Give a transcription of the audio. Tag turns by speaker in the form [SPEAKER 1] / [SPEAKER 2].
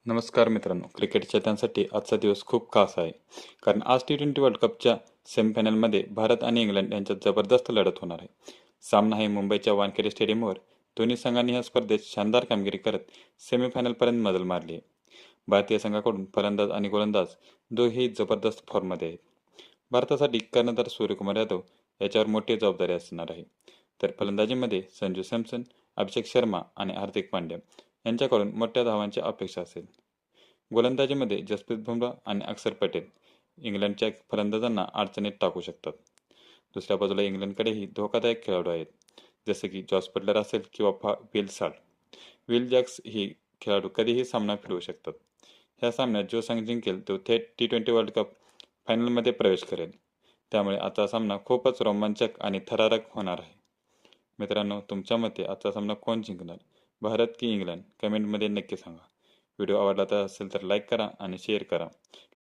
[SPEAKER 1] नमस्कार मित्रांनो, क्रिकेट चाहत्यांसाठी आजचा दिवस खूप खास आहे. कारण आज T20 वर्ल्ड कपच्या सेमीफायनलमध्ये भारत आणि इंग्लंड यांच्यात जबरदस्त लढत होणार आहे. सामना आहे मुंबईच्या वानखेडे स्टेडियमवर. दोन्ही संघांनी या स्पर्धेत शानदार कामगिरी करत सेमीफायनलपर्यंत मजल मारली आहे. भारतीय संघाकडून फलंदाज आणि गोलंदाज दोघेही जबरदस्त फॉर्ममध्ये आहेत. भारतासाठी कर्णधार सूर्यकुमार यादव याच्यावर मोठी जबाबदारी असणार आहे. तर फलंदाजीमध्ये संजू सॅमसन, अभिषेक शर्मा आणि हार्दिक पांड्या यांच्याकडून मोठ्या धावांची अपेक्षा असेल. गोलंदाजीमध्ये जसप्रीत बुमराह आणि अक्षर पटेल इंग्लंडच्या फलंदाजांना अडचणीत टाकू शकतात. दुसऱ्या बाजूला इंग्लंडकडेही धोकादायक खेळाडू आहेत, जसे की जॉस बटलर असेल किंवा विल साल्ट. विल जॅक्स ही खेळाडू कधीही सामना फिरवू शकतात. ह्या सामन्यात जो संघ जिंकेल तो थेट T20 वर्ल्ड कप फायनलमध्ये प्रवेश करेल. त्यामुळे आजचा सामना खूपच रोमांचक आणि थरारक होणार आहे. मित्रांनो, तुमच्या मते आजचा सामना कोण जिंकणार, भारत की इंग्लंड? कमेंटमध्ये नक्की सांगा. व्हिडिओ आवडला तर असेल तर लाईक करा आणि शेअर करा.